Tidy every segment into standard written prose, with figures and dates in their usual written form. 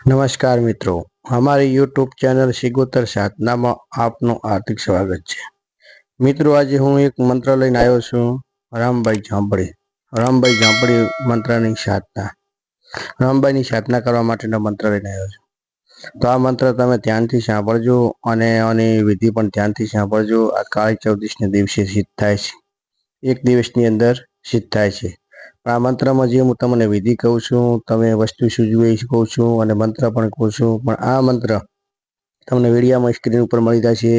नमस्कार मित्रों, हमारी यूट्यूब चैनल सिगोतर साधना में आपનું हार्दिक स्वागत છે। મિત્રો આજે હું એક મંત્ર લઈને આવ્યો છું, રામભાઈ ઝાંપડી। રામભાઈ ઝાંપડી મંત્રની સાધના। રામભાઈની સાધના કરવા માટેનો મંત્ર લઈને આવ્યો છું। તો આ મંત્ર તમે ધ્યાનથી સાંભળજો અને આની વિધિ પણ ધ્યાનથી સાંભળજો। આ કાળી ચૌદશના દિવસે સિદ્ધ થાય છે, એક દિવસની અંદર સિદ્ધ થાય છે। આ મંત્રમાં જે હું તમને વિધિ કહું છું, તમે વસ્તુ સૂચવી કહું છું અને મંત્ર પણ કહું છું, પણ આ મંત્ર તમને વિડીયોમાં સ્ક્રીન ઉપર મળી જશે,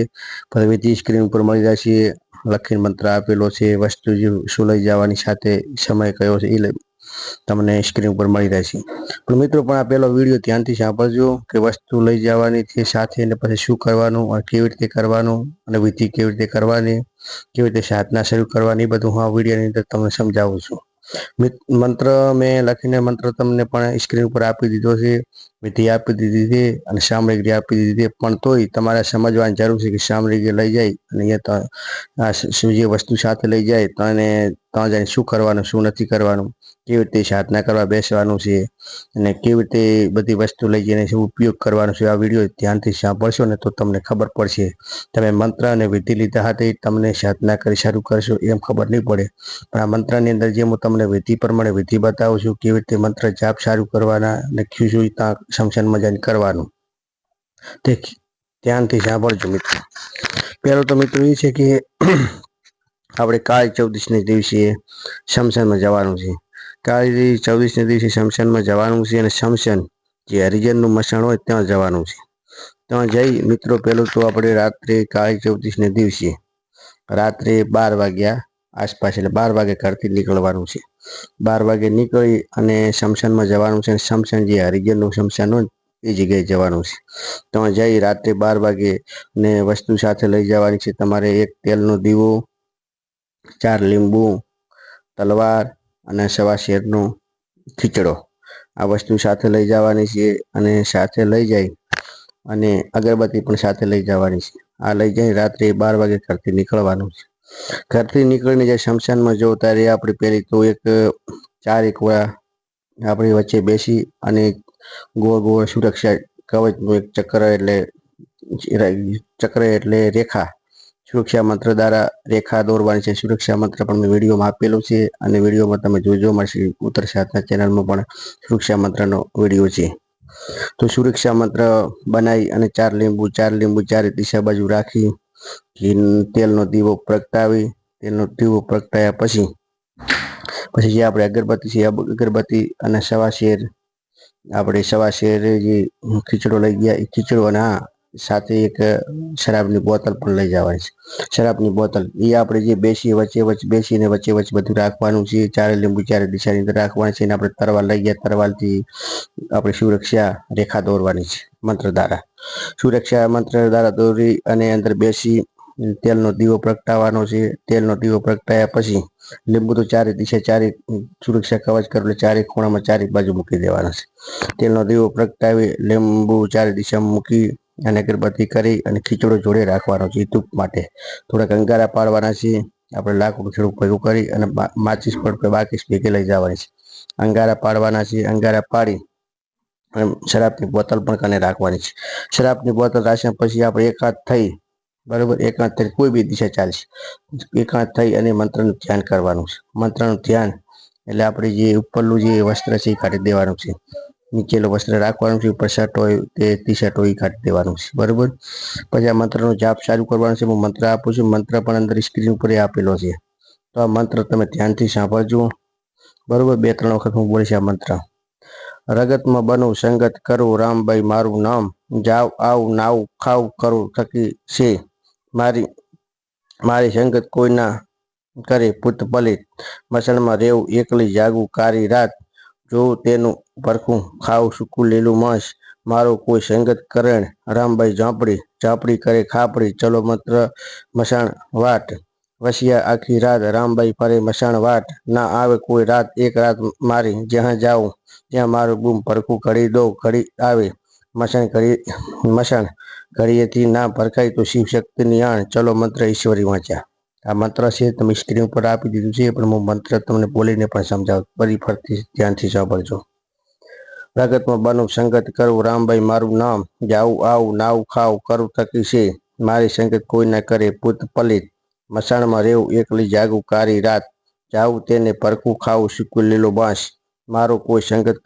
પછી વિધિ સ્ક્રીન ઉપર મળી જશે, લખીને મંત્ર આપેલો છે, વસ્તુ શું લઈ જવાની સાથે સમય કયો છે એ તમને સ્ક્રીન ઉપર મળી રહેશે। પણ મિત્રો પણ આ પહેલો વિડીયો ધ્યાનથી સાંભળજો કે વસ્તુ લઈ જવાની છે સાથે અને પછી શું કરવાનું અને કેવી રીતે કરવાનું અને વિધિ કેવી રીતે કરવાની, કેવી રીતે સાધના શરૂ કરવાની, એ બધું હું આ વિડીયોની અંદર તમને સમજાવું છું। મંત્ર મેં લખીને મંત્ર તમને પણ સ્ક્રીન ઉપર આપી દીધો છે, વિધિ આપી દીધી છે અને સામગ્રી આપી દીધી છે, પણ તોય તમારે સમજવાની જરૂર છે કે સામગ્રી લઈ જાય અને અહીંયા તો જે વસ્તુ સાથે લઈ જાય તો એને ત્યાં જઈને શું કરવાનું, શું નથી કરવાનું, કેવી રીતે સાધના કરવા બેસવાનું છે અને કેવી રીતે બધી વસ્તુ લઈ જઈને શું ઉપયોગ કરવાનો છે। આ વિડીયો ધ્યાનથી સાંભળશો ને તો તમને ખબર પડશે। તમે મંત્ર અને વિધિ લીધા હાથે તમને સાધના કરી શરૂ કરશો એમ ખબર નહીં પડે, પણ આ મંત્રની અંદર જે હું તમને વિધિ પ્રમાણે વિધિ બતાવું છું, કેવી રીતે મંત્ર જાપ સારું કરવાના અને શું ત્યાં શમશાનમાં જઈને કરવાનું તે ધ્યાનથી સાંભળજો મિત્રો। પહેલો તો મિત્રો એ છે કે આપણે કાળી ચૌદશના દિવસે શમશાનમાં જવાનું છે। કાળી ચૌદશના દિવસે શમશાનમાં જવાનું છે અને શમશાન જે હરિજનનું મશાન હોય ત્યાં જવાનું છે। ત્યાં જઈ મિત્રો પહેલું તો આપણે રાત્રે કાળી ચૌદશના દિવસે રાત્રે 12 વાગ્યા આસપાસ, એટલે 12 વાગે ઘરથી નીકળવાનું છે। 12 વાગે નીકળી અને શમશાનમાં જવાનું છે। શમશાન જે હરિજનનું શમશાન હોય એ જગ્યાએ જવાનું છે। ત્યાં જઈ રાત્રે 12 વાગે ને વસ્તુ સાથે લઈ જવાની છે તમારે। એક તેલનો દીવો, 4 લીંબુ, તલવાર અને સવા શેરનો ખીચડો, આ વસ્તુ સાથે લઈ જવાની છે અને સાથે લઈ જાય અને અગરબત્તી પણ સાથે લઈ જવાની છે। આ લઈ જઈ રાત્રે 12 વાગે ઘરથી નીકળવાનું છે। ઘરથી નીકળીને જે શમશાનમાં જવું ત્યારે આપણે પહેલી તો એક 4 એકવાર આપણી વચ્ચે બેસી અને ગોળ ગોળ સુરક્ષા કવચનું એક ચક્ર એટલે રેખા, સુરક્ષા મંત્ર દ્વારા રેખા દોરવાની છે। સુરક્ષા મંત્ર પણ મેં વિડીયોમાં આપેલું છે અને વિડીયોમાં તમે જોજો, મળશે ઉત્તર સાધના ચેનલમાં પણ સુરક્ષા મંત્રનો વિડીયો છે। તો સુરક્ષા મંત્ર બનાવી અને 4 લીંબુ ચારે દિશા બાજુ રાખી તેલનો દીવો પ્રગટાવી, તેલનો દીવો પ્રગટાયા પછી જે આપણે અગરબત્તી છે, અગરબત્તી અને સવા શેર જે ખીચડો લઈ ગયા એ ખીચડો અને સાથે એક શરાબની બોતલ પણ લઈ જવાની છે। શરાબની બોતલ એ આપણે જે વચ્ચે બેસીને વચ્ચે બધું રાખવાનું છે। 4 લીંબુ ચારે દિશાની અંદર રાખવાની છે અને આપણે તરવાર લઈ ગયા, તરવારથી આપણે સુરક્ષા રેખા દોરવાની છે મંત્ર દ્વારા। સુરક્ષા મંત્ર દ્વારા દોરી અને અંદર બેસી તેલનો દીવો પ્રગટાવવાનો છે। તેલનો દીવો પ્રગટાયા પછી લીંબુ તો ચારે દિશા, ચારે સુરક્ષા કવચ કરો એટલે ચારે ખૂણામાં ચારે બાજુ મૂકી દેવાના છે। તેલનો દીવો પ્રગટાવી લીંબુ ચારે દિશામાં મૂકી અને અગરબત્તી કરી અને ખીચડો જોડે રાખવાનો છે ધૂપ માટે। થોડાક અંગારા પાડવાના છે, આપણે લાકડું થોડુંક ભેગું કરી અને માચીસ પણ બાકીસ ભેગી લઈ જવાની છે। અંગારા પાડવાના છે, અંગારા પાડી અને શરાબની બોતલ પણ કને રાખવાની છે। શરાબની બોતલ રાખ્યા પછી આપણે એકાંત થઈ, બરાબર, એકાંત થઈ કોઈ બી દિશા ચાલશે, એકાંત થઈ અને મંત્રનું ધ્યાન કરવાનું છે। મંત્રનું ધ્યાન એટલે આપણે જે ઉપરનું જે વસ્ત્ર છે એ કાઢી દેવાનું છે, નીચેનું વસ્ત્ર રાખવાનું છે, ઉપર શર્ટ હોય તે ટી શર્ટ હોય એ કાઢી દેવાનું છે, બરાબર। પછી આ મંત્રનો જાપ ચાલુ કરવાનો છે। હું મંત્ર આપું છું, મંત્ર પણ અંદર સ્ક્રીન ઉપર આપેલો છે, તો આ મંત્ર તમે ધ્યાનથી સાંભળજો, બરાબર। 2-3 વખત હું બોલીશ આ મંત્ર। રગતમાં બનું સંગત કરું, રામભાઈ મારું નામ, જાવ આવ નાવ ખાવ કરું થકી છે, મારી સંગત કોઈ ના કરે પુત પલિત, મસણમાં રેવું એકલી જાગું કારી રાત, જોઉં તેનું પરખું ખાવું સૂકું લીલું માંસ, મારો કોઈ સંગત કરેણ રામભાઈ ઝાંપડી કરે ખાપડી, ચલો મંત્ર મસાણ વાટ, વસિયા આખી રાત રામભાઈ ફરે મસાણ વાટ, ના આવે કોઈ રાત એક રાત મારી, જ્યાં જાઉં ત્યાં મારું બૂમ પરખું ઘડી દો ઘડી આવે, મસાણ ઘડીએથી ના ભરખાય તો શિવ શક્તિની આણ, ચલો મંત્ર ઈશ્વરી વાંચ્યા। આ મંત્ર છે તમે સ્ક્રીન ઉપર આપી દીધું છે, પણ હું મંત્ર તમને બોલીને પણ સમજાવું, ફરી ફરતી ધ્યાનથી સાંભળજો। પ્રગટમાં બનવું સંગત કરવું રામભાઈ મારું નામ જાવું આવું નાવું ખાવું કરું થકી છે મારી સંગત કોઈ ના કરે પૂત પલિત મસાણમાં રહેવું એકલી જાગું કારી રાત જાવું તેને પરખું ખાવું શીખું લીલો બાંસ મારો કોઈ સંગત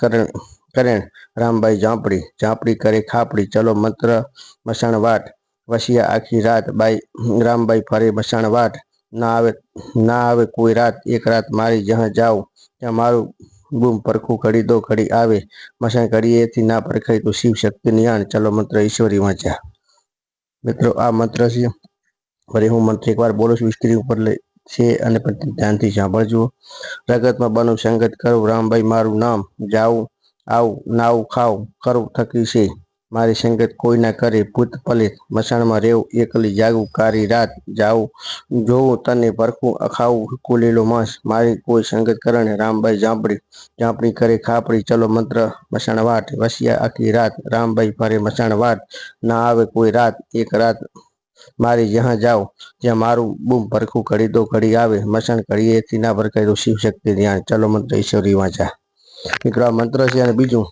કરેણ રામભાઈ ઝાંપડી ઝાંપડી કરે ખાપડી ચલો મંત્ર મસાણ વાટ વસિયા આખી રાત બાઈ રામભાઈ ફરે મસાણ વાટ ના આવે કોઈ રાત એક રાત મારી જ્યાં જાઉં ત્યાં મારું બૂમ પરખું ઘડી દો ઘડી આવે મસાણ ઘડીએથી ના પરખાય તો શિવ શક્તિ નિયાણ ચલો મંત્ર ઈશ્વરી વાંચ્યા। મિત્રો આ મંત્ર છે ફરી હું મંત્ર એકવાર બોલું છું સ્ક્રીન ઉપર છે અને પણ ધ્યાનથી સાંભળજો। પ્રગટમાં બનવું સંગત કરું રામભાઈ મારું નામ જાવું આવું નાવું ખાવું કરું થકી છે મારી સંગત કોઈ ના કરે ભૂત પલિત મસાણમાં રહેવું એકલી જાગું કારી રાત જાવું જોવું તને પરખું ખાવું કુલીલો માંસ મારી કોઈ સંગત કરણે રામભાઈ ઝાંપડી ઝાંપડી કરે ખાપડી ચલો મંત્ર મસાણ વાટ વસિયા આખી રાત રામભાઈ ફરે મસાણ વાટ ના આવે કોઈ રાત એક રાત મારી જ્યાં જાઉં ત્યાં મારું બૂમ પરખું ઘડી દો ઘડી આવે મસાણ ઘડીએથી ના ભરકાય તો શિવ શક્તિ ધ્યાન ચલો મંત્ર ઈશ્વરી વાંચા। મિત્રો આ મંત્ર છે અને બીજું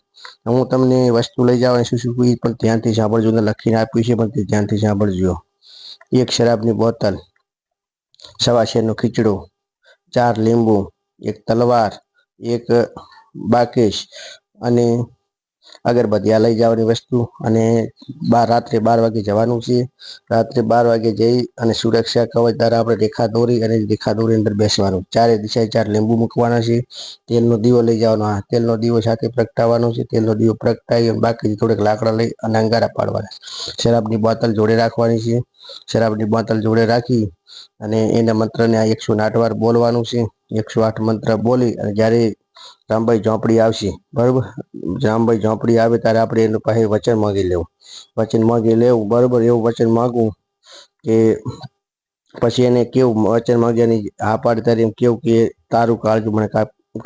હું તમને વસ્તુ લઈ જવાની શું શું એ પણ ધ્યાનથી સાંભળજો ને લખીને આપ્યું છે પણ તે ધ્યાનથી સાંભળજો। એક શરાબની બોતલ સવા શેરનો ખીચડો 4 લીંબુ એક તલવાર એક બાકેશ અને અગરબત્તી આ લઈ જવાની વસ્તુ અને રાત્રે 12 વાગે જવાનું છે। રાત્રે 12 વાગે જઈ અને સુરક્ષા કવચ દ્વારા આપણે રેખા દોરી અને રેખા દોરી અંદર બેસવાનું ચારે દિશાએ 4 લીંબુ મૂકવાના છે। તેલનો દીવો લઈ જવાનો તેલનો દીવો સાથે પ્રગટાવવાનો છે। તેલનો દીવો પ્રગટાવી અને બાકી થોડેક લાકડા લઈ અને અંગારા પાડવાના। શરાબની બોતલ જોડે રાખવાની છે। શરાબની બોતલ જોડે રાખી અને એના મંત્રને 108 વાર બોલવાનું છે। 108 મંત્ર બોલી અને જ્યારે રામભાઈ ઝોંપડી આવશે બરોબર રામભાઈ ઝોંપડી આવે ત્યારે આપણે એનું પાસે વચન માંગી લેવું બરોબર એવું વચન માંગવું કે પછી એને કેવું વચન માંગ્યાની હા પાડે ત્યારે એમ કેવું કે તારું કાળજું મને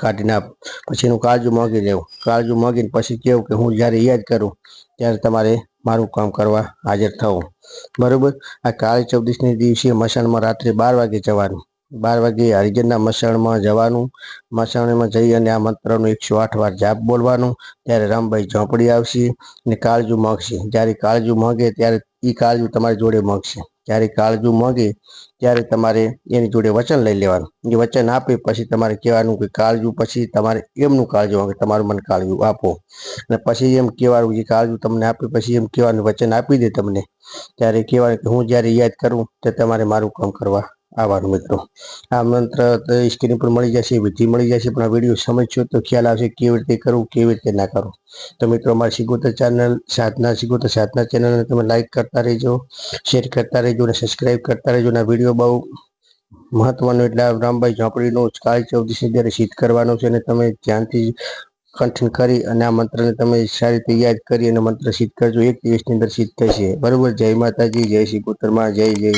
કાઢી નાખ પછી એનું કાળજું માંગી લેવું કાળજું માંગીને પછી કેવું કે હું જ્યારે યાદ કરું ત્યારે તમારે મારું કામ કરવા હાજર થવું બરોબર। આ કાળી ચૌદશના દિવસે મસાણમાં રાત્રે 12 વાગે જવાનું 12 વાગે હરિજનના મસાણમાં જવાનું મસાણમાં જઈ અને આ મંત્રનો 108 વાર જાપ બોલવાનું ત્યારે રામભાઈ ઝોંપડી આવશે અને કાળજું માંગશે જ્યારે કાળજું માંગે ત્યારે એ કાળજું તમારી જોડે માંગશે જ્યારે કાળજું માંગે ત્યારે તમારે એની જોડે વચન લઈ લેવાનું એ વચન આપે પછી તમારે કહેવાનું કે કાળજું પછી તમારે એમનું કાળજું માંગે તમારું મન કાળજું આપો અને પછી એમ કહેવાનું કે કાળજું તમને આપે પછી એમ કહેવાનું વચન આપી દે તમને ત્યારે કહેવાનું કે હું જ્યારે યાદ કરું ત્યારે તમારે મારું કામ કરવા આવવાનું। મિત્રો આ મંત્ર સ્ક્રીન પર મળી જશે વિધિ મળી જશે પણ આ વિડીયો સમજશો તો ખ્યાલ આવશે કેવી રીતે કરવું કેવી રીતે ના કરવું। તો મિત્રો અમારી સિગોતર ચેનલ સાધના ચેનલને તમે લાઈક કરતા રહેજો શેર કરતા રહેજો અને સબસ્ક્રાઈબ કરતા રહેજો અને આ વિડીયો બહુ મહત્વનો એટલે રામભાઈ ઝોંપડીનો કાળી ચૌદશની જ્યારે સિદ્ધ કરવાનો છે અને તમે ધ્યાનથી કંઠન કરી અને આ મંત્રને તમે સારી રીતે યાદ કરી અને મંત્ર સિદ્ધ કરજો 1 દિવસની અંદર સિદ્ધ થશે બરોબર। જય માતાજી જય સિગોતરમાં જય